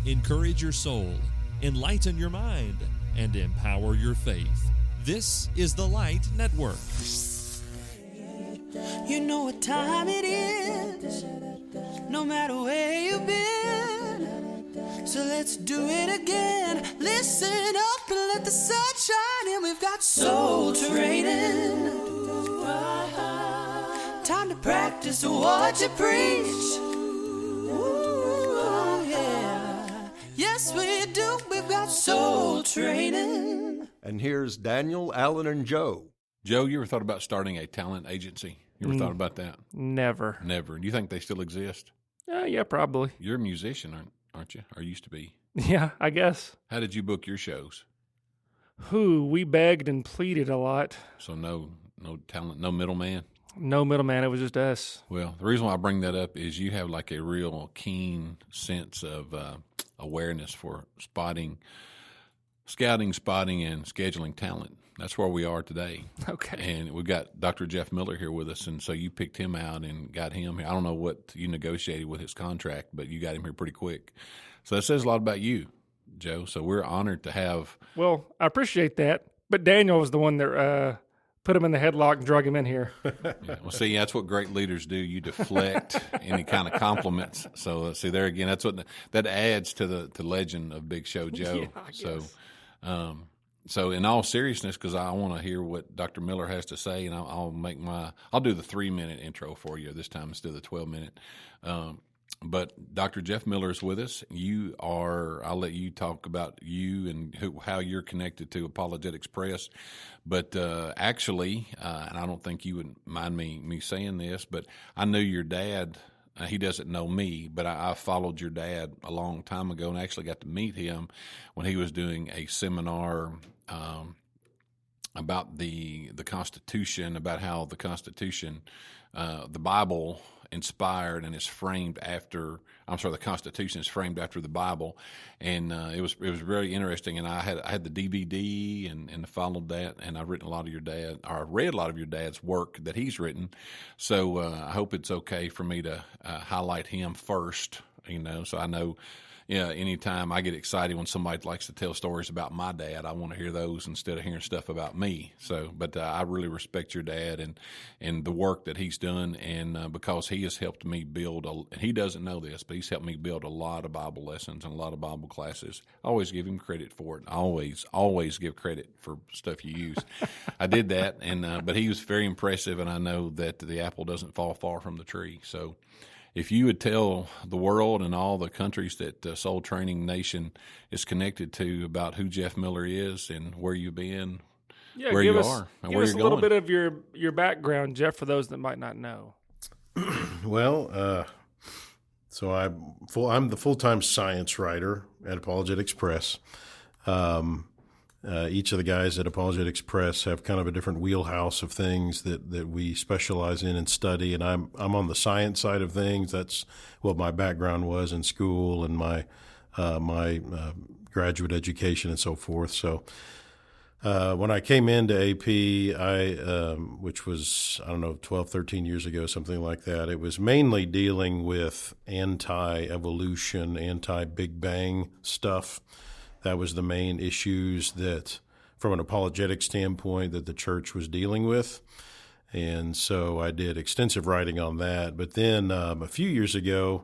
encourage your soul, enlighten your mind, and empower your faith. This is the Light Network. You know what time it is, no matter where you've been. So let's do it again. Listen up and let the sun shine in. We've got soul training. Time to practice what you preach. Ooh, yeah. Yes, we do. We've got soul training. And here's Daniel, Alan, and Joe. Joe, you ever thought about starting a talent agency? You ever thought about that? Never. Never. Do you think they still exist? Yeah, probably. You're a musician, aren't you? Or used to be. Yeah, I guess. How did you book your shows? We begged and pleaded a lot. So no talent, no middleman? No middleman, it was just us. Well, the reason why I bring that up is you have like a real keen sense of awareness for scouting, spotting, and scheduling talent. That's where we are today. Okay. And we've got Dr. Jeff Miller here with us, and so you picked him out and got him here. I don't know what you negotiated with his contract, but you got him here pretty quick. So that says a lot about you, Joe. So we're honored to have. Well, I appreciate that, but Daniel was the one that put him in the headlock and drug him in here. Yeah, well, see, that's what great leaders do. You deflect any kind of compliments. So, see, there again, that adds to the legend of Big Show Joe. Yeah, I guess. So in all seriousness, because I want to hear what Dr. Miller has to say, and I'll do the 3-minute intro for you this time instead of the 12-minute. But Dr. Jeff Miller is with us. I'll let you talk about you and how you're connected to Apologetics Press. But actually, and I don't think you would mind me saying this, but I knew your dad. He doesn't know me, but I followed your dad a long time ago and actually got to meet him when he was doing a seminar about the Constitution, about how the Constitution, the Bible inspired and is framed after. The Constitution is framed after the Bible, and it was very interesting. And I had the DVD and followed that, and I've read a lot of your dad's work that he's written. So I hope it's okay for me to highlight him first. So I know. Yeah, anytime I get excited when somebody likes to tell stories about my dad, I want to hear those instead of hearing stuff about me. So, but I really respect your dad and the work that he's done, and because he has helped me build he doesn't know this, but he's helped me build a lot of Bible lessons and a lot of Bible classes. I always give him credit for it. I always give credit for stuff you use. I did that, and but he was very impressive, and I know that the apple doesn't fall far from the tree. So, if you would tell the world and all the countries that Soul Training Nation is connected to about who Jeff Miller is and where you've been, where you are, and where you're going. Give us a little bit of your background, Jeff, for those that might not know. Well, so I'm the full-time science writer at Apologetics Press. Each of the guys at Apologetics Press have kind of a different wheelhouse of things that we specialize in and study, and I'm on the science side of things. That's what my background was in school and my graduate education and so forth. So when I came into AP, which was, 12, 13 years ago, something like that, it was mainly dealing with anti-evolution, anti-Big Bang stuff. That was the main issues that, from an apologetic standpoint, that the church was dealing with. And so I did extensive writing on that. But then a few years ago,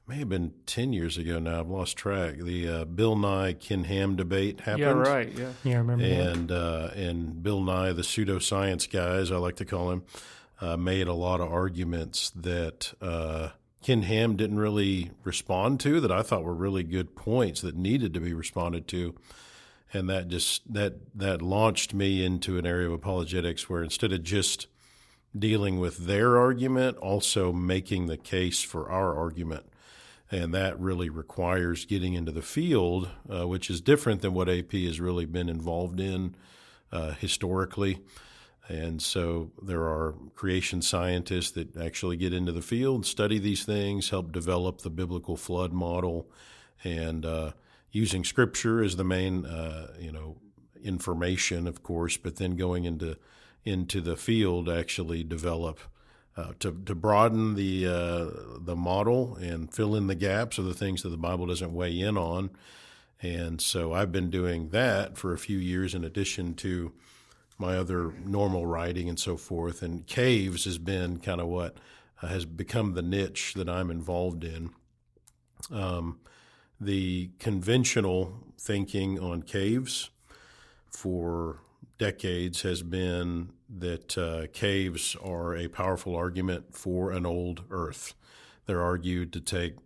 may have been 10 years ago now, I've lost track, the Bill Nye, Ken Ham debate happened. Yeah, right, yeah. Yeah, I remember that. And Bill Nye, the pseudoscience guys, I like to call him, made a lot of arguments that Ken Ham didn't really respond to, that I thought were really good points that needed to be responded to. And that launched me into an area of apologetics where instead of just dealing with their argument, also making the case for our argument. And that really requires getting into the field, which is different than what AP has really been involved in historically. And so there are creation scientists that actually get into the field, study these things, help develop the biblical flood model, and using Scripture as the main, information, of course, but then going into the field, actually develop to broaden the model and fill in the gaps of the things that the Bible doesn't weigh in on. And so I've been doing that for a few years in addition to my other normal writing and so forth. And caves has been kind of what has become the niche that I'm involved in. The conventional thinking on caves for decades has been that caves are a powerful argument for an old Earth. They're argued to take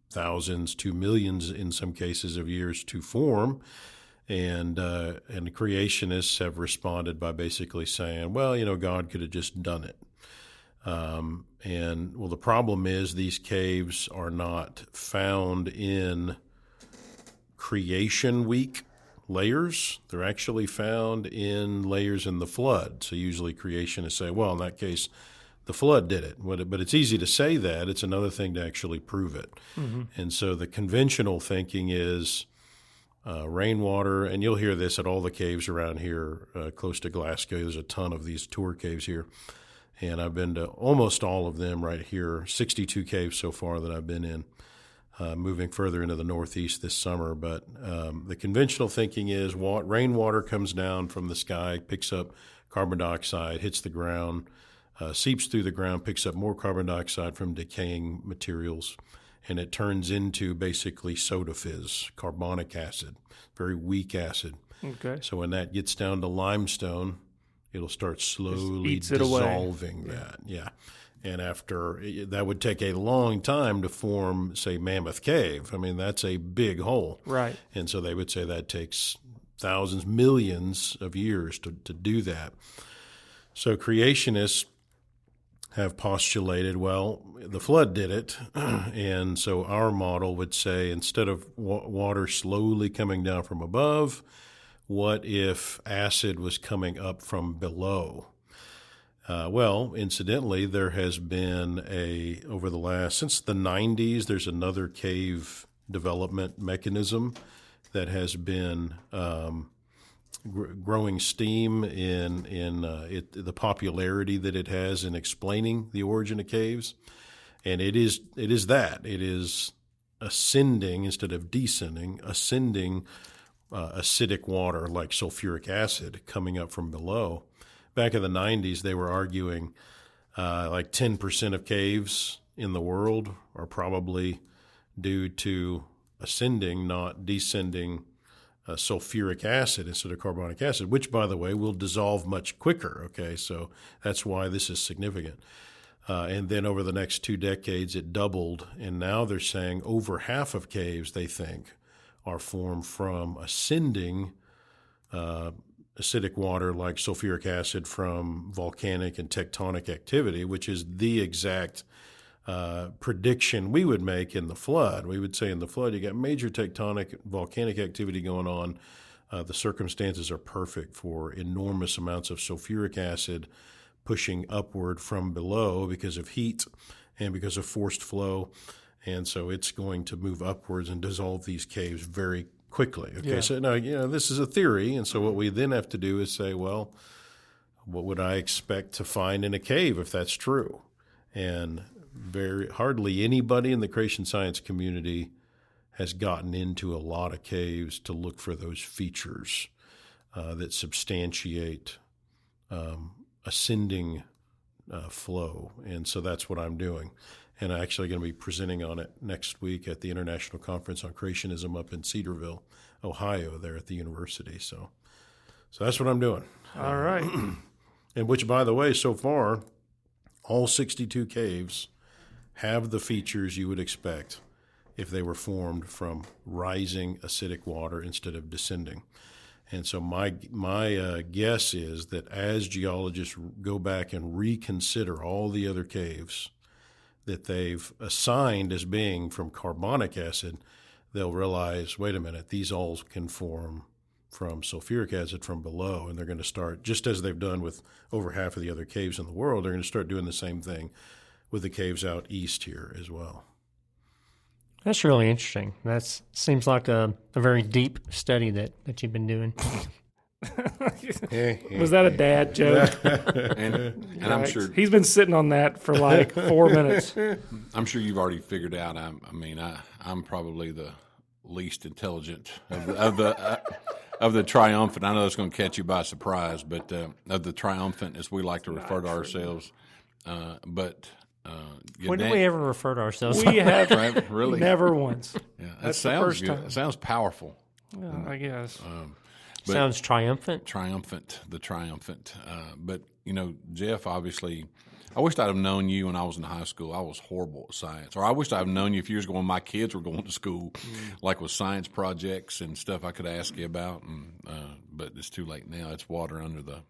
thousands to millions, in some cases, of years to form, and creationists have responded by basically saying, well, God could have just done it. The problem is these caves are not found in creation week layers. They're actually found in layers in the flood. So usually creationists say, well, in that case, the flood did it. But it's easy to say that. It's another thing to actually prove it. Mm-hmm. And so the conventional thinking is rainwater, and you'll hear this at all the caves around here close to Glasgow. There's a ton of these tour caves here. And I've been to almost all of them right here, 62 caves so far that I've been in. Moving further into the Northeast this summer. But the conventional thinking is rainwater comes down from the sky, picks up carbon dioxide, hits the ground, seeps through the ground, picks up more carbon dioxide from decaying materials, and it turns into basically soda fizz, carbonic acid, very weak acid. Okay. So when that gets down to limestone, it'll start slowly dissolving that. Yeah. And that would take a long time to form, say, Mammoth Cave. I mean, that's a big hole. Right. And so they would say that takes thousands, millions of years to do that. So creationists have postulated, well, the flood did it. And so our model would say, instead of water slowly coming down from above, what if acid was coming up from below? Incidentally, there has been since the 90s, there's another cave development mechanism that has been growing steam in the popularity that it has in explaining the origin of caves. And it is ascending instead of descending, acidic water like sulfuric acid coming up from below. Back in the 90s, they were arguing like 10% of caves in the world are probably due to ascending, not descending sulfuric acid instead of carbonic acid, which, by the way, will dissolve much quicker. Okay, so that's why this is significant. And then over the next 2 decades, it doubled, and now they're saying over half of caves, they think, are formed from ascending acidic water like sulfuric acid from volcanic and tectonic activity, which is the exact prediction we would make in the flood. We would say in the flood, you got major tectonic volcanic activity going on. The circumstances are perfect for enormous amounts of sulfuric acid pushing upward from below because of heat and because of forced flow. And so it's going to move upwards and dissolve these caves very quickly. Okay, yeah. So now, this is a theory, and so what we then have to do is say, well, what would I expect to find in a cave if that's true? And hardly anybody in the creation science community has gotten into a lot of caves to look for those features that substantiate ascending flow. And so that's what I'm doing. And I'm actually going to be presenting on it next week at the International Conference on Creationism up in Cedarville, Ohio, there at the university. So that's what I'm doing. All right. And which, by the way, so far, all 62 caves have the features you would expect if they were formed from rising acidic water instead of descending. And so my guess is that as geologists go back and reconsider all the other caves that they've assigned as being from carbonic acid, they'll realize, wait a minute, these all can form from sulfuric acid from below, and they're going to start, just as they've done with over half of the other caves in the world, they're going to start doing the same thing with the caves out east here as well. That's really interesting. That seems like a very deep study that you've been doing. Was that a dad joke? And I'm Right. sure He's been sitting on that for like 4 minutes. I'm sure you've already figured out. I'm probably the least intelligent of the triumphant. I know it's going to catch you by surprise, but of the triumphant, as we like to refer to ourselves. When did we ever refer to ourselves? We have Right, really? never once. Yeah, that That's the sounds first good. time. It sounds powerful. Yeah, I guess. But- Sounds triumphant. The triumphant. But Jeff, obviously, I wished I'd have known you when I was in high school. I was horrible at science. Or I wished I'd have known you a few years ago when my kids were going to school, like with science projects and stuff I could ask you about. But it's too late now. It's water under the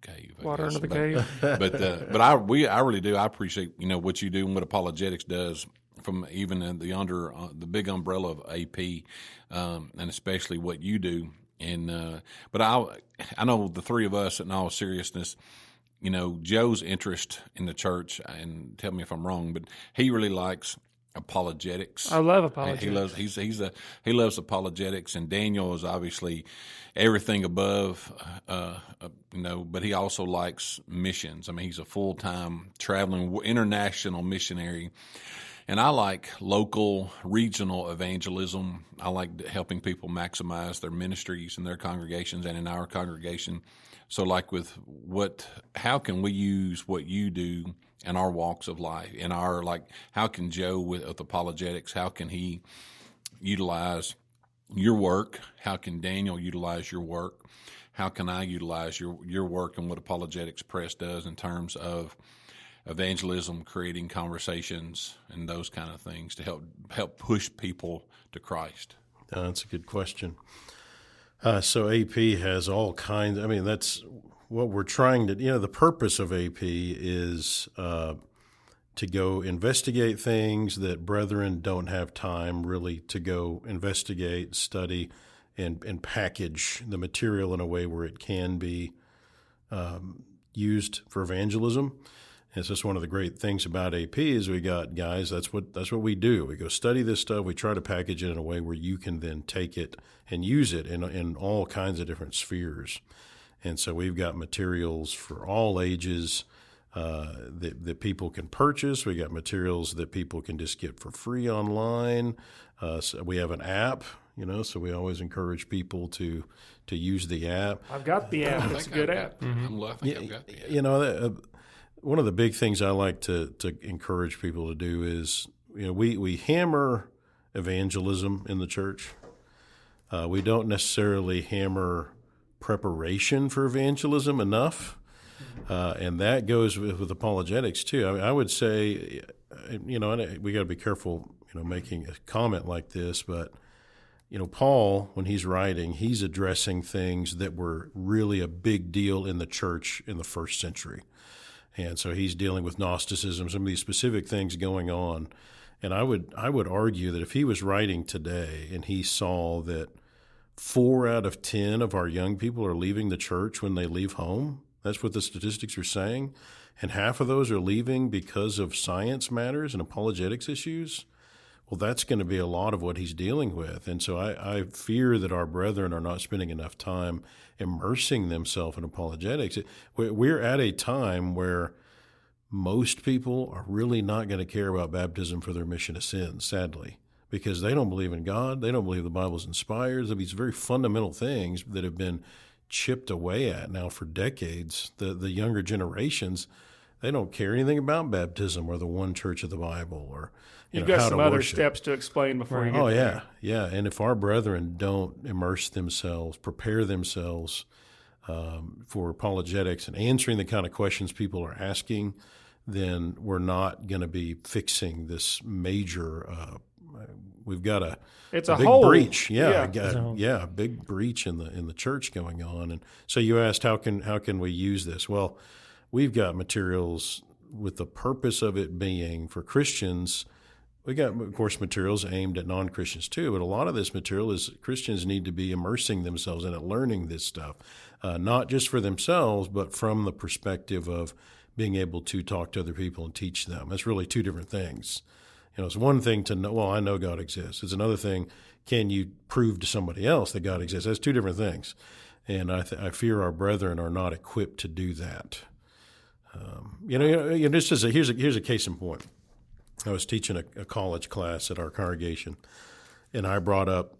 cave. I Water guess. under the cave. But I really do. I appreciate what you do and what apologetics does from even in the big umbrella of AP, and especially what you do. And but I know the three of us, in all seriousness, Joe's interest in the church, and tell me if I'm wrong, but he really likes apologetics. I love apologetics. He loves apologetics, and Daniel is obviously everything above, but he also likes missions. I mean, he's a full-time traveling international missionary. And I like local, regional evangelism. I like helping people maximize their ministries in their congregations and in our congregation. So, like how can we use what you do in our walks of life? How can Joe with apologetics? How can he utilize your work? How can Daniel utilize your work? How can I utilize your work and what Apologetics Press does in terms of evangelism, creating conversations, and those kind of things to help push people to Christ? That's a good question. So AP has all kinds. I mean, that's what we're trying to. The purpose of AP is to go investigate things that brethren don't have time really to go investigate, study, and package the material in a way where it can be used for evangelism. It's just one of the great things about AP is we got guys, that's what we do. We go study this stuff. We try to package it in a way where you can then take it and use it in all kinds of different spheres. And so we've got materials for all ages that people can purchase. We got materials that people can just get for free online. So we have an app, so we always encourage people to use the app. I've got the app. It's a good app. I'm laughing. I've got the app. One of the big things I like to encourage people to do is, we hammer evangelism in the church. We don't necessarily hammer preparation for evangelism enough, and that goes with apologetics too. I would say, we got to be careful, making a comment like this, but Paul, when he's writing, he's addressing things that were really a big deal in the church in the first century. And so he's dealing with Gnosticism, some of these specific things going on. And I would argue that if he was writing today and he saw that 4 out of 10 of our young people are leaving the church when they leave home, that's what the statistics are saying, and half of those are leaving because of science matters and apologetics issues, well, that's going to be a lot of what he's dealing with. And so I fear that our brethren are not spending enough time immersing themselves in apologetics. We're at a time where most people are really not going to care about baptism for their remission of sins, sadly, because they don't believe in God. They don't believe the Bible's inspired. These very fundamental things that have been chipped away at now for decades. The younger generations, they don't care anything about baptism or the one church of the Bible or You've got how some to other worship. steps to explain before you get Oh, there. yeah. And if our brethren don't immerse themselves, prepare themselves for apologetics and answering the kind of questions people are asking, then we're not going to be fixing this major. We've got a It's big a hole. breach. Yeah. A big breach in the church going on. And so you asked, how can we use this? Well, we've got materials with the purpose of it being for Christians. We got, of course, materials aimed at non-Christians too, but a lot of this material is Christians need to be immersing themselves in it, learning this stuff, not just for themselves, but from the perspective of being able to talk to other people and teach them. That's really two different things. It's one thing to know, well, I know God exists. It's another thing, can you prove to somebody else that God exists? That's two different things. And I fear our brethren are not equipped to do that. This is here's a case in point. I was teaching a college class at our congregation, and I brought up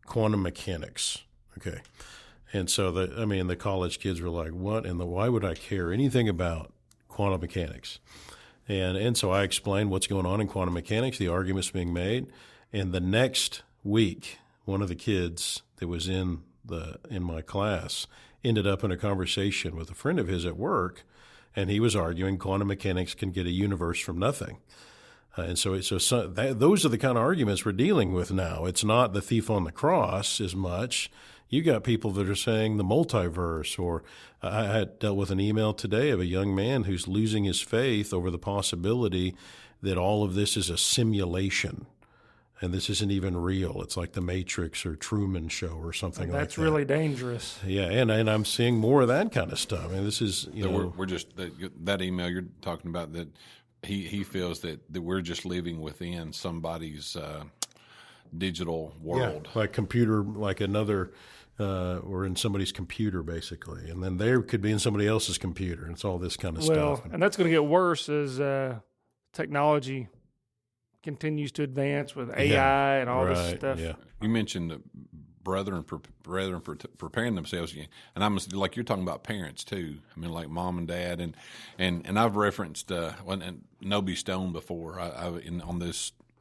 quantum mechanics. Okay, and so the college kids were like, "What? And why would I care anything about quantum mechanics?" And so I explained what's going on in quantum mechanics, the arguments being made, and the next week, one of the kids that was in my class ended up in a conversation with a friend of his at work. And he was arguing quantum mechanics can get a universe from nothing. Those are the kind of arguments we're dealing with now. It's not the thief on the cross as much. You got people that are saying the multiverse, or I had dealt with an email today of a young man who's losing his faith over the possibility that all of this is a simulation. And this isn't even real. It's like the Matrix or Truman Show or something like that. That's really dangerous. Yeah, and I'm seeing more of that kind of stuff. I mean, this is, we're just that email you're talking about, that he feels that we're just living within somebody's digital world. Yeah, like computer, like another, or in somebody's computer, basically. And then there could be in somebody else's computer. And it's all this kind of stuff. And that's going to get worse as technology continues to advance with AI and all this stuff. Yeah. You mentioned brethren preparing themselves, and I'm like, you're talking about parents too. I mean, like mom and dad, and I've referenced Noby Stone before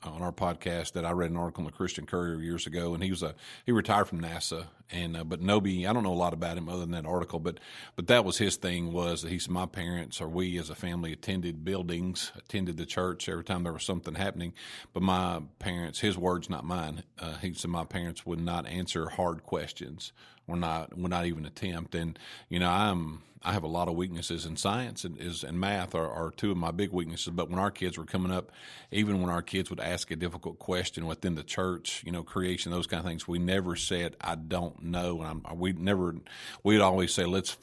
on our podcast, that I read an article in the Christian Courier years ago, and he retired from NASA, and but Noby, I don't know a lot about him other than that article, but that was his thing, was that he said, my parents, or we as a family, attended the church every time there was something happening, but my parents, his words, not mine, he said my parents would not answer hard questions, would not even attempt. And I have a lot of weaknesses in science, and math are two of my big weaknesses. But when our kids were coming up, even when our kids would ask a difficult question within the church, creation, those kind of things, we never said, I don't know. And we'd always say, let's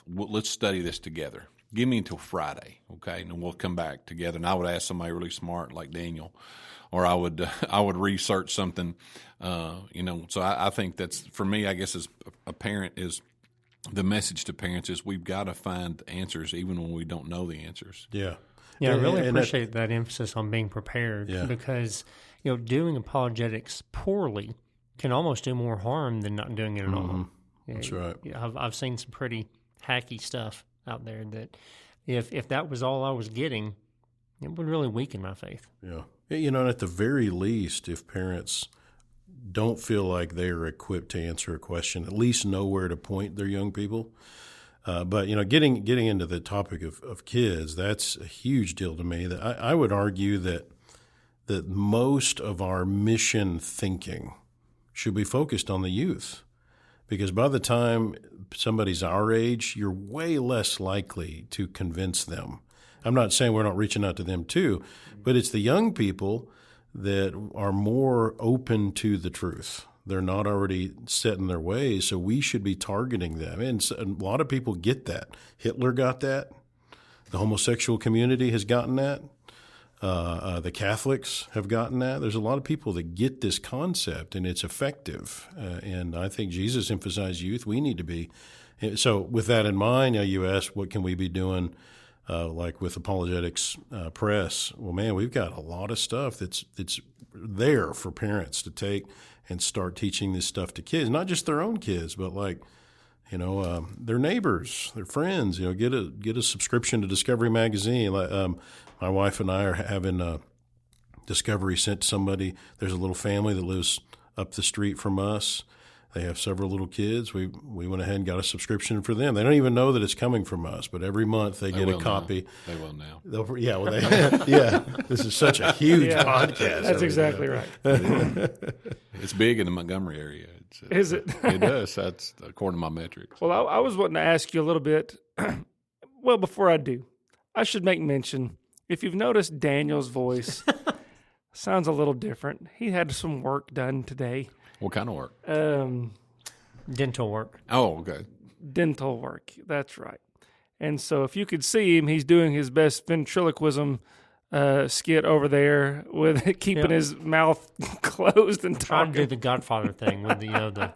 study this together. Give me until Friday, okay, and we'll come back together. And I would ask somebody really smart like Daniel, or I would research something, So I think that's, for me, I guess as a parent, is the message to parents is we've got to find answers even when we don't know the answers. Yeah. Yeah, I really appreciate that emphasis on being prepared, yeah. because doing apologetics poorly can almost do more harm than not doing it at all. That's right. I've seen some pretty hacky stuff out there that if that was all I was getting, it would really weaken my faith. Yeah. And at the very least, if parents don't feel like they are equipped to answer a question, at least know where to point their young people. But getting into the topic of kids, that's a huge deal to me. That I would argue that most of our mission thinking should be focused on the youth, because by the time somebody's our age, you're way less likely to convince them. I'm not saying we're not reaching out to them too, but it's the young people that are more open to the truth. They're not already set in their ways, so we should be targeting them. And a lot of people get that. Hitler got that. The homosexual community has gotten that. The Catholics have gotten that. There's a lot of people that get this concept, and it's effective. And I think Jesus emphasized youth. We need to be. So with that in mind, you asked, what can we be doing? Like with Apologetics Press, well, man, we've got a lot of stuff that's there for parents to take and start teaching this stuff to kids, not just their own kids, but like, their neighbors, their friends. Get a subscription to Discovery Magazine. My wife and I are having Discovery sent to somebody. There's a little family that lives up the street from us. They have several little kids. We went ahead and got a subscription for them. They don't even know that it's coming from us, but every month they get a copy. Now. They will now. This is such a huge podcast. That's exactly right. It's big in the Montgomery area. Is it? It does. That's according to my metrics. Well, I was wanting to ask you a little bit. Well, before I do, I should make mention, if you've noticed Daniel's voice sounds a little different. He had some work done today. What kind of work? Dental work. Oh, okay. Dental work. That's right. And so if you could see him, he's doing his best ventriloquism skit over there with keeping his mouth closed and Trying talking. to do the Godfather thing with the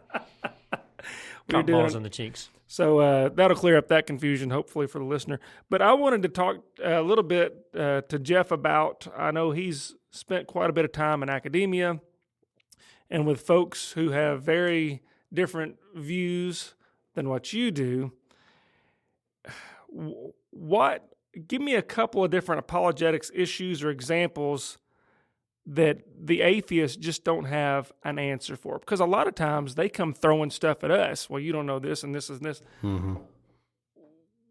Cotton balls in the cheeks. So that'll clear up that confusion, hopefully, for the listener. But I wanted to talk a little bit to Jeff about, I know he's spent quite a bit of time in academia and with folks who have very different views than what you do. Give me a couple of different apologetics issues or examples that the atheists just don't have an answer for. Because a lot of times they come throwing stuff at us. Well, you don't know this and this and this. Mm-hmm.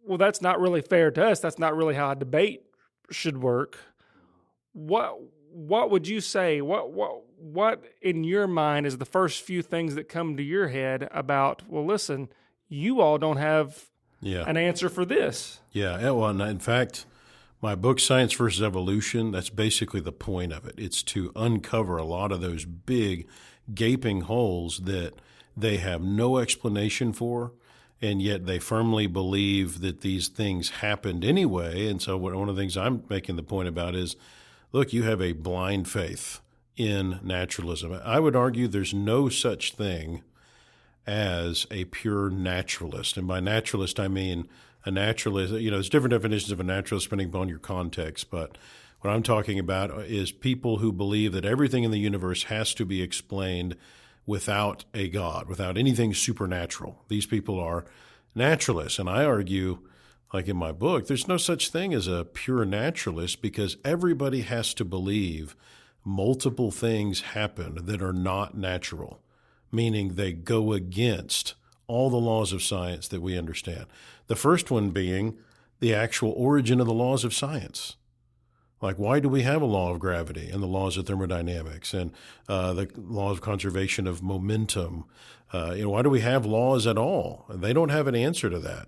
Well, that's not really fair to us. That's not really how a debate should work. What would you say? What in your mind is the first few things that come to your head about, well, listen, you all don't have an answer for this? Yeah, well, in fact, my book, Science versus Evolution, that's basically the point of it. It's to uncover a lot of those big, gaping holes that they have no explanation for, and yet they firmly believe that these things happened anyway. And so one of the things I'm making the point about is, look, you have a blind faith in naturalism. I would argue there's no such thing as a pure naturalist. And by naturalist, I mean a naturalist, there's different definitions of a naturalist depending upon your context, but what I'm talking about is people who believe that everything in the universe has to be explained without a God, without anything supernatural. These people are naturalists, and I argue, like in my book, there's no such thing as a pure naturalist because everybody has to believe multiple things happen that are not natural, meaning they go against all the laws of science that we understand. The first one being the actual origin of the laws of science. Like, why do we have a law of gravity and the laws of thermodynamics and the law of conservation of momentum? Why do we have laws at all? They don't have an answer to that.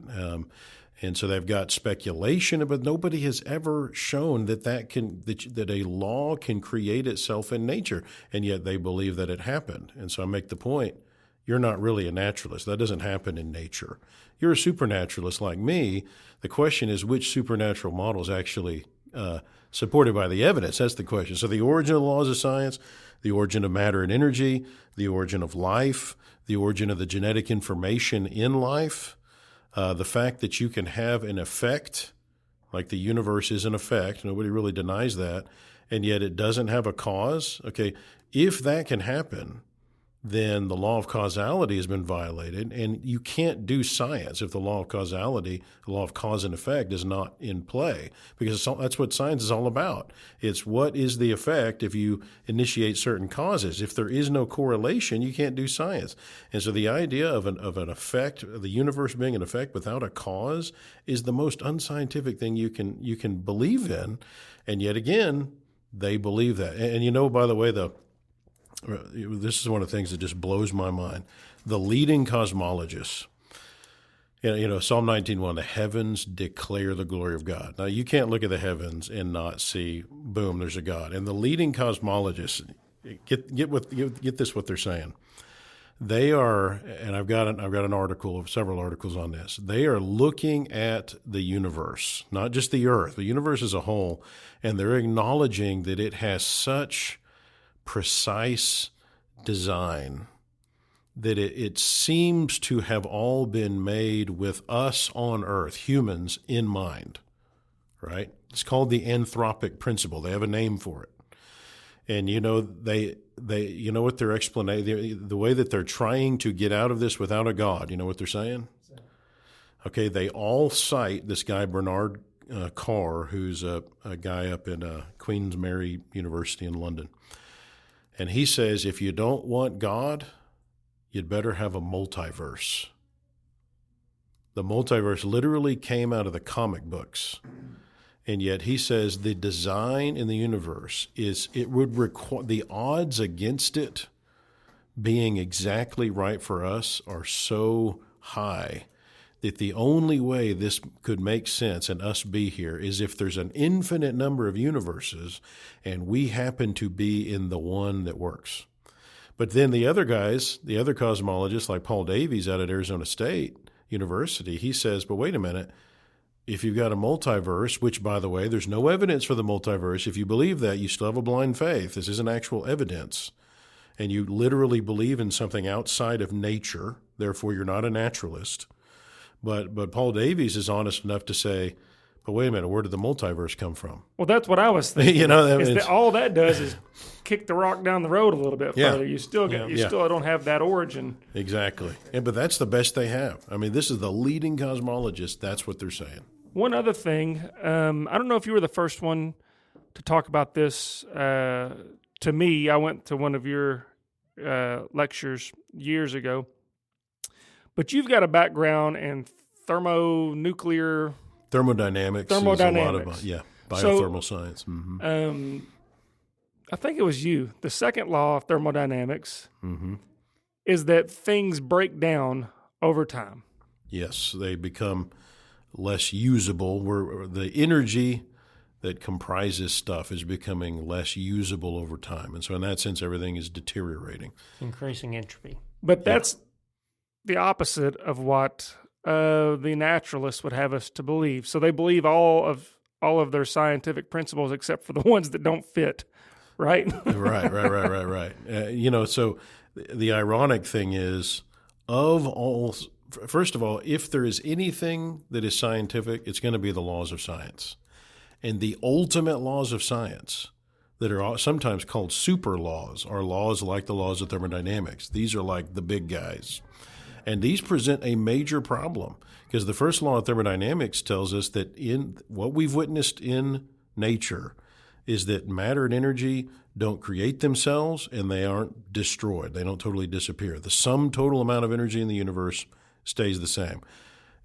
And so they've got speculation, but nobody has ever shown that a law can create itself in nature, and yet they believe that it happened. And so I make the point, you're not really a naturalist. That doesn't happen in nature. You're a supernaturalist like me. The question is which supernatural model is actually supported by the evidence. That's the question. So the origin of the laws of science, the origin of matter and energy, the origin of life, the origin of the genetic information in life, the fact that you can have an effect, like the universe is an effect, nobody really denies that, and yet it doesn't have a cause. Okay, if that can happen, then the law of causality has been violated, and you can't do science if the law of causality, the law of cause and effect, is not in play, because that's what science is all about. It's what is the effect if you initiate certain causes. If there is no correlation, you can't do science. And so the idea of an effect, the universe being an effect without a cause, is the most unscientific thing you can believe in, and yet again, they believe that. And by the way, this is one of the things that just blows my mind. The leading cosmologists, Psalm 19:1, the heavens declare the glory of God. Now, you can't look at the heavens and not see, boom, there's a God. And the leading cosmologists, get this, what they're saying. They are, and I've got an article, several articles on this. They are looking at the universe, not just the earth, the universe as a whole, and they're acknowledging that it has such precise design that it seems to have all been made with us on earth, humans, in mind, right? It's called the anthropic principle. They have a name for it. And, they what their explanation, the way that they're trying to get out of this without a God, you know what they're saying? Okay, they all cite this guy, Bernard Carr, who's a guy up in Queen's Mary University in London. And he says, if you don't want God, you'd better have a multiverse. The multiverse literally came out of the comic books. And yet he says the design in the universe it would require, the odds against it being exactly right for us are so high that the only way this could make sense and us be here is if there's an infinite number of universes and we happen to be in the one that works. But then the other guys, the other cosmologists like Paul Davies out at Arizona State University, he says, but wait a minute, if you've got a multiverse, which, by the way, there's no evidence for the multiverse, if you believe that, you still have a blind faith. This isn't actual evidence. And you literally believe in something outside of nature therefore you're not a naturalist. But Paul Davies is honest enough to say, but wait a minute, where did the multiverse come from? Well, that's what I was thinking. You know, all that does is kick the rock down the road a little bit Yeah. further. You still don't have that origin. Exactly. But that's the best they have. I mean, this is the leading cosmologist. That's what they're saying. One other thing, I don't know if you were the first one to talk about this. To me, I went to one of your lectures years ago, but you've got a background in thermonuclear... Thermodynamics. Is a lot of, biothermal science. Mm-hmm. I think it was you. The second law of thermodynamics is that things break down over time. Yes, they become less usable. Where the energy that comprises stuff is becoming less usable over time. And so in that sense, everything is deteriorating. Increasing entropy. But that's the opposite of what the naturalists would have us to believe. So they believe all of their scientific principles except for the ones that don't fit, right? Right. So the ironic thing is, first of all, if there is anything that is scientific, it's going to be the laws of science. And the ultimate laws of science that are sometimes called super laws are laws like the laws of thermodynamics. These are like the big guys. And these present a major problem because the first law of thermodynamics tells us that in what we've witnessed in nature is that matter and energy don't create themselves and they aren't destroyed. They don't totally disappear. The sum total amount of energy in the universe stays the same.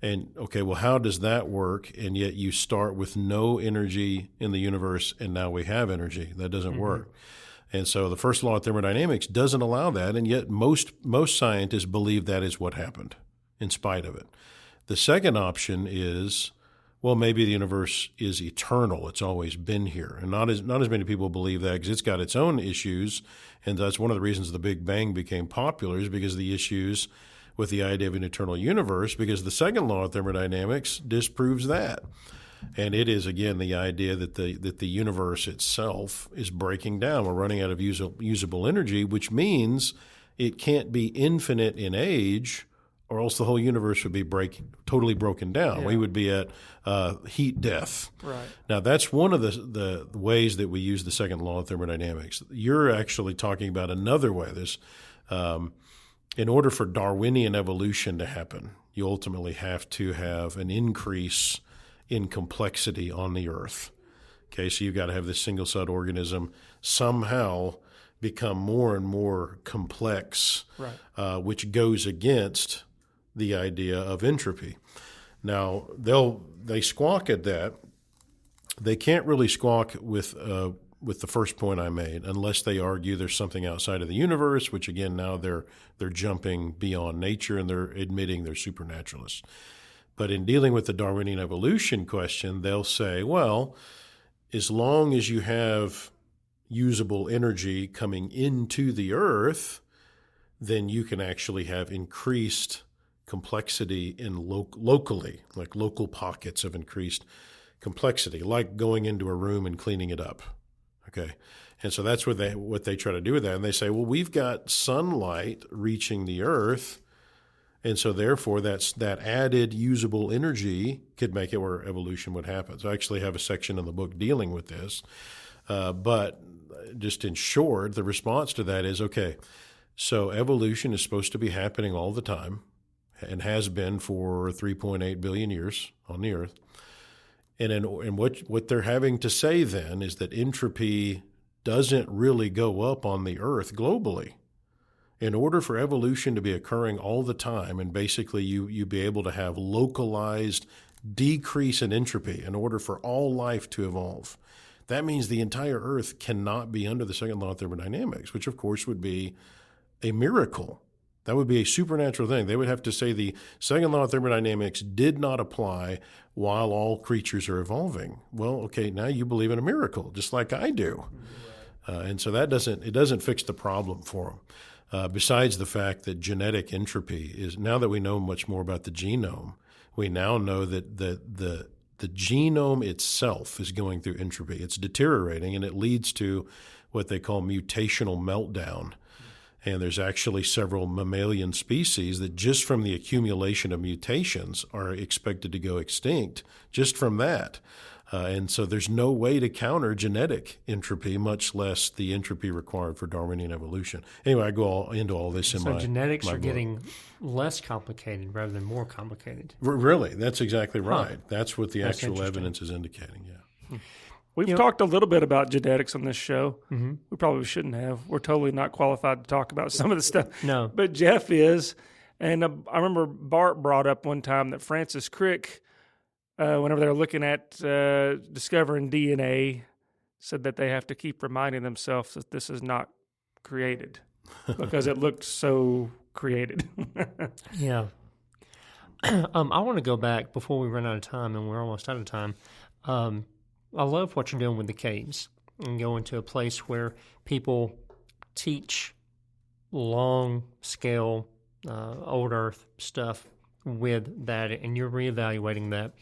And, okay, well, how does that work? And yet you start with no energy in the universe and now we have energy. That doesn't work. And so the first law of thermodynamics doesn't allow that, and yet most scientists believe that is what happened in spite of it. The second option is, well, maybe the universe is eternal. It's always been here. And not as many people believe that because it's got its own issues, and that's one of the reasons the Big Bang became popular is because of the issues with the idea of an eternal universe, because the second law of thermodynamics disproves that. And it is, again, the idea that the universe itself is breaking down. We're running out of usable energy, which means it can't be infinite in age, or else the whole universe would be totally broken down. Yeah. We would be at heat death. Right. Now, that's one of the ways that we use the second law of thermodynamics. You're actually talking about another way. In order for Darwinian evolution to happen, you ultimately have to have an increase in complexity on the earth. Okay, so you've got to have this single-celled organism somehow become more and more complex, right. Which goes against the idea of entropy. Now, they squawk at that. They can't really squawk with the first point I made unless they argue there's something outside of the universe, which again now they're jumping beyond nature and they're admitting they're supernaturalists. But in dealing with the Darwinian evolution question, they'll say, well, as long as you have usable energy coming into the earth, then you can actually have increased complexity in locally, like local pockets of increased complexity, like going into a room and cleaning it up. Okay. And so that's what they try to do with that. And they say, well, we've got sunlight reaching the earth. And so therefore that added usable energy could make it where evolution would happen. So I actually have a section in the book dealing with this. But just in short, the response to that is, okay, so evolution is supposed to be happening all the time and has been for 3.8 billion years on the earth. And what they're having to say then is that entropy doesn't really go up on the earth globally. In order for evolution to be occurring all the time, and basically you be able to have localized decrease in entropy in order for all life to evolve, that means the entire earth cannot be under the second law of thermodynamics, which of course would be a miracle. That would be a supernatural thing. They would have to say the second law of thermodynamics did not apply while all creatures are evolving. Well, okay, now you believe in a miracle, just like I do. And so it doesn't fix the problem for them. Besides the fact that genetic entropy is, now that we know much more about the genome, we now know that the genome itself is going through entropy. It's deteriorating, and it leads to what they call mutational meltdown. And there's actually several mammalian species that just from the accumulation of mutations are expected to go extinct just from that. And so there's no way to counter genetic entropy, much less the entropy required for Darwinian evolution. Anyway, I go into all this in So my genetics my are book. getting less complicated rather than more complicated. Really, that's exactly right. That's what the That's actual interesting. evidence is indicating, yeah. We've talked a little bit about genetics on this show. Mm-hmm. We probably shouldn't have. We're totally not qualified to talk about some of the stuff. No. But Jeff is. And I remember Bart brought up one time that Francis Crick, whenever they're looking at discovering DNA, said that they have to keep reminding themselves that this is not created because it looked so created. Yeah. I want to go back before we run out of time, and we're almost out of time. I love what you're doing with the caves and going to a place where people teach long-scale, old Earth stuff with that, and you're reevaluating that.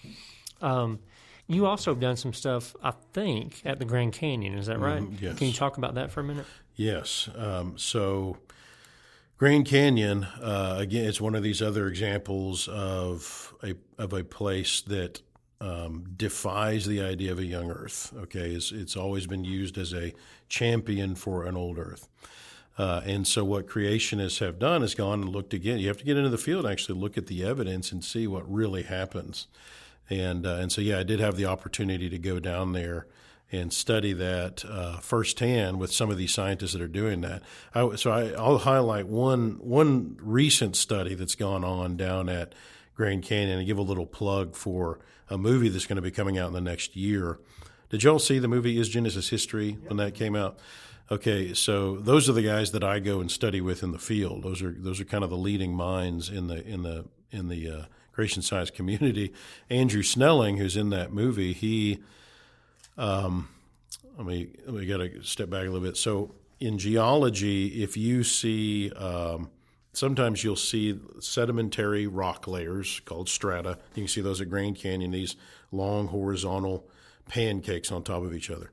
You also have done some stuff, I think, at the Grand Canyon. Is that right? Yes. Can you talk about that for a minute? Yes. So Grand Canyon, again, it's one of these other examples of a place that defies the idea of a young Earth. Okay, it's always been used as a champion for an old Earth. And so what creationists have done is gone and looked again. You have to get into the field and actually look at the evidence and see what really happens. And so, yeah, I did have the opportunity to go down there and study that firsthand with some of these scientists that are doing that. I'll highlight one recent study that's gone on down at Grand Canyon and give a little plug for a movie that's going to be coming out in the next year. Did y'all see the movie Is Genesis History when that came out? Okay, so those are the guys that I go and study with in the field. Those are kind of the leading minds in the creation science community. Andrew Snelling, who's in that movie, he let me got to step back a little bit. So in geology, if you see sometimes you'll see sedimentary rock layers called strata. You can see those at Grand Canyon, these long horizontal pancakes on top of each other.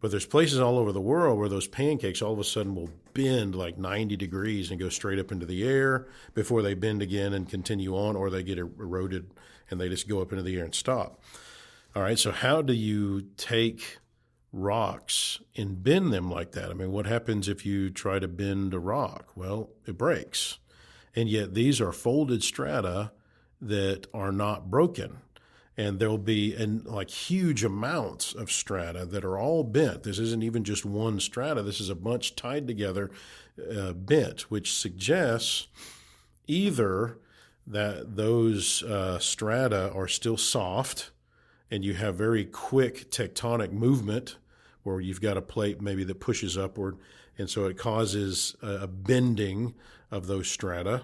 But there's places all over the world where those pancakes all of a sudden will bend like 90 degrees and go straight up into the air before they bend again and continue on, or they get eroded and they just go up into the air and stop. All right, so how do you take rocks and bend them like that? I mean, what happens if you try to bend a rock? Well, it breaks. And yet these are folded strata that are not broken. And there'll be like huge amounts of strata that are all bent. This isn't even just one strata. This is a bunch tied together, bent, which suggests either that those strata are still soft and you have very quick tectonic movement where you've got a plate maybe that pushes upward, and so it causes a bending of those strata,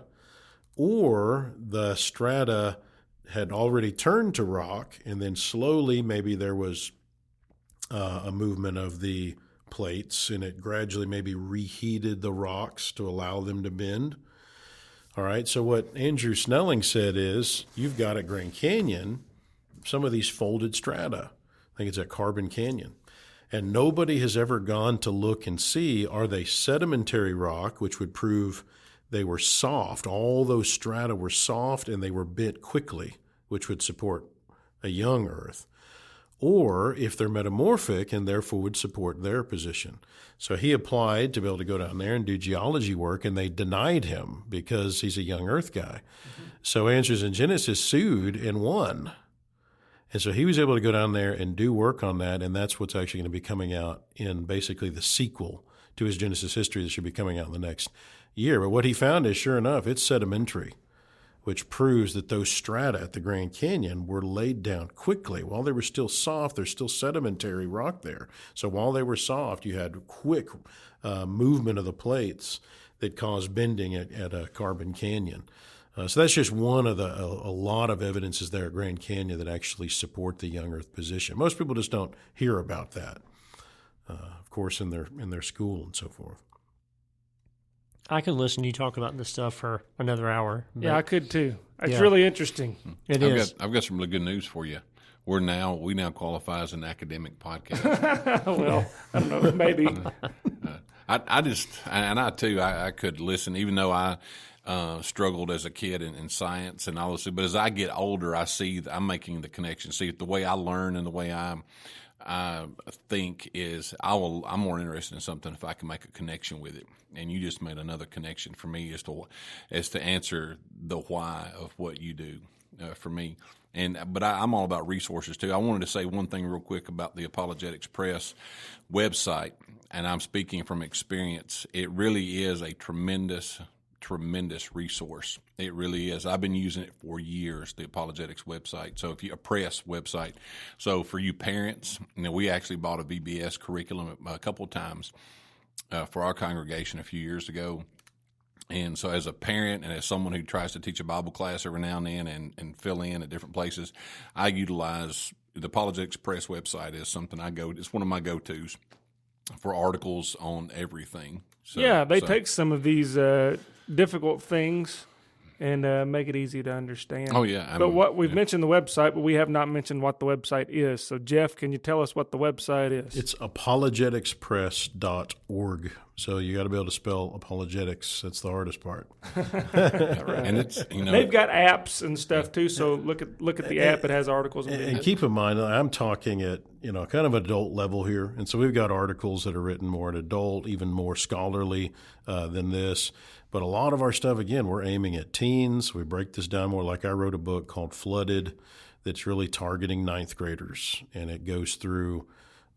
or the strata had already turned to rock, and then slowly maybe there was a movement of the plates, and it gradually maybe reheated the rocks to allow them to bend. All right, so what Andrew Snelling said is, you've got at Grand Canyon some of these folded strata. I think it's at Carbon Canyon. And nobody has ever gone to look and see, are they sedimentary rock, which would prove they were soft. All those strata were soft and they were bent quickly, which would support a young Earth. Or if they're metamorphic and therefore would support their position. So he applied to be able to go down there and do geology work, and they denied him because he's a young Earth guy. Mm-hmm. So Answers in Genesis sued and won. And so he was able to go down there and do work on that, and that's what's actually going to be coming out in basically the sequel to his Genesis History that should be coming out in the next year. But what he found is, sure enough, it's sedimentary, which proves that those strata at the Grand Canyon were laid down quickly. While they were still soft, there's still sedimentary rock there. So while they were soft, you had quick movement of the plates that caused bending at a Carbon Canyon. So that's just one of a lot of evidences there at Grand Canyon that actually support the young Earth position. Most people just don't hear about that, of course, in their school and so forth. I could listen to you talk about this stuff for another hour. Yeah, I could too. It's really interesting. I've got some really good news for you. We now qualify as an academic podcast. Well, I don't know, maybe. I could listen, even though I struggled as a kid in science and all this. But as I get older, I see I'm making the connection. See, the way I learn and the way I think is I'm more interested in something if I can make a connection with it. And you just made another connection for me as to answer the why of what you do for me. But I'm all about resources too. I wanted to say one thing real quick about the Apologetics Press website, and I'm speaking from experience. It really is a tremendous resource. It really is. I've been using it for years, the apologetics website. So a press website. So for you parents, we actually bought a VBS curriculum a couple of times for our congregation a few years ago. And so as a parent and as someone who tries to teach a Bible class every now and then and fill in at different places, I utilize the Apologetics Press website is something it's one of my go-tos for articles on everything. So, they take some of these difficult things and make it easy to understand. Oh, yeah. But we've mentioned the website, but we have not mentioned what the website is. So, Jeff, can you tell us what the website is? It's apologeticspress.org. So you got to be able to spell apologetics. That's the hardest part. And it's they've got apps and stuff too. So look at the app. It has articles. And keep in mind, I'm talking at kind of adult level here, and so we've got articles that are written more at adult, even more scholarly than this. But a lot of our stuff, again, we're aiming at teens. We break this down more. Like I wrote a book called Flooded that's really targeting ninth graders, and it goes through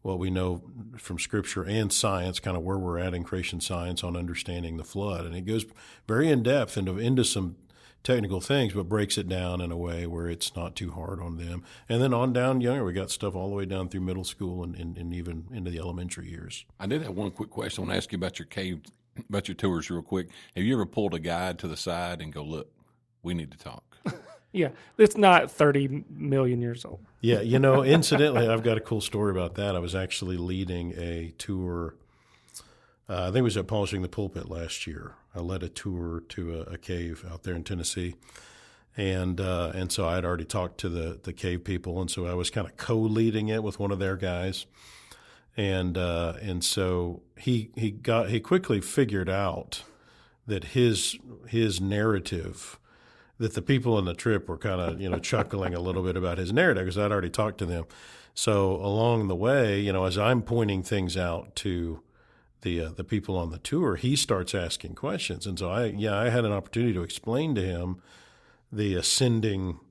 what we know from Scripture and science, kind of where we're at in creation science on understanding the flood. And it goes very in-depth into some technical things, but breaks it down in a way where it's not too hard on them. And then on down younger, we got stuff all the way down through middle school and even into the elementary years. I did have one quick question. I want to ask you about your cave, about your tours real quick. Have you ever pulled a guide to the side and go, look, we need to talk? Yeah, it's not 30 million years old. Yeah, incidentally, I've got a cool story about that. I was actually leading a tour. I think it was at Polishing the Pulpit last year. I led a tour to a cave out there in Tennessee. And so I had already talked to the cave people, and so I was kind of co-leading it with one of their guys. And so he quickly figured out that his narrative, that the people on the trip were kind of, chuckling a little bit about his narrative because I'd already talked to them. So along the way, as I'm pointing things out to the people on the tour, he starts asking questions. And so I had an opportunity to explain to him the ascending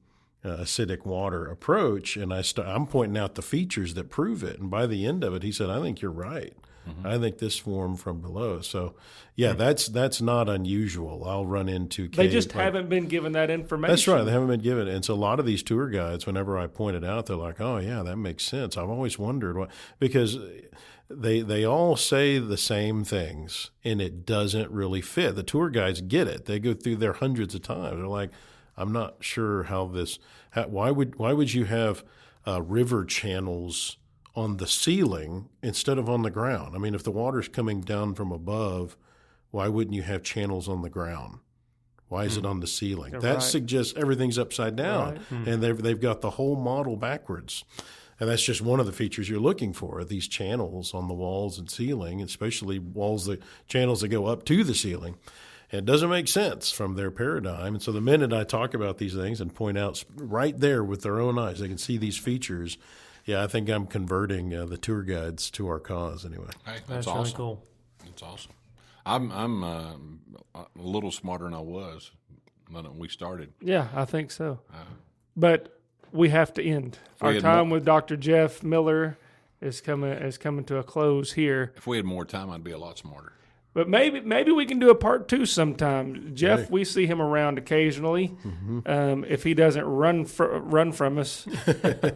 acidic water approach, and I'm pointing out the features that prove it. And by the end of it, he said, I think you're right. Mm-hmm. I think this formed from below. So, that's not unusual. I'll run into They just haven't been given that information. That's right. They haven't been given it. And so a lot of these tour guides, whenever I point it out, they're like, oh, yeah, that makes sense. I've always wondered why. Because they all say the same things, and it doesn't really fit. The tour guides get it. They go through there hundreds of times. They're like, I'm not sure why would you have river channels on the ceiling instead of on the ground? I mean, if the water's coming down from above, why wouldn't you have channels on the ground? Why is it on the ceiling? That suggests everything's upside down, and they've got the whole model backwards. And that's just one of the features you're looking for, these channels on the walls and ceiling, especially channels that go up to the ceiling. And it doesn't make sense from their paradigm. And so the minute I talk about these things and point out right there with their own eyes, they can see these features. Yeah, I think I'm converting the tour guides to our cause anyway. Hey, that's awesome. Really cool. That's awesome. I'm a little smarter than I was when we started. Yeah, I think so. But we have to end. Our time with Dr. Jeff Miller is coming to a close here. If we had more time, I'd be a lot smarter. But maybe we can do a part 2 sometime. Jeff, we see him around occasionally. Mm-hmm. If he doesn't run from us,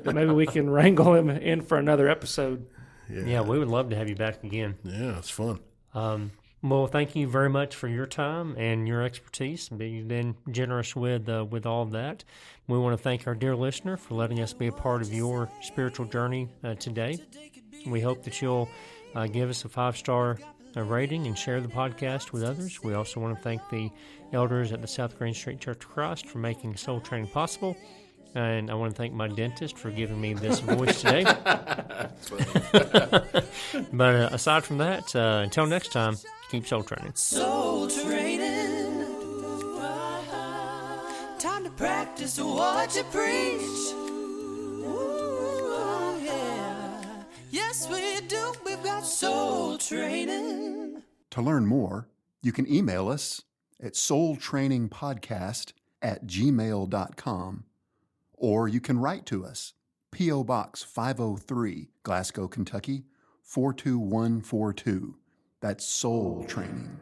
maybe we can wrangle him in for another episode. Yeah, we would love to have you back again. Yeah, it's fun. Well, thank you very much for your time and your expertise. You've been generous with all of that. We want to thank our dear listener for letting us be a part of your spiritual journey today. We hope that you'll give us a 5-star rating and share the podcast with others. We also want to thank the elders at the South Green Street Church of Christ for making soul training possible. And I want to thank my dentist for giving me this voice today. But aside from that, until next time, keep soul training. Soul training. Time to practice what you preach. Ooh, yeah. Yes, we do. We've got soul training. To learn more, you can email us at soultrainingpodcast@gmail.com, or you can write to us, P.O. Box 503, Glasgow, Kentucky, 42142. That's Soul Training.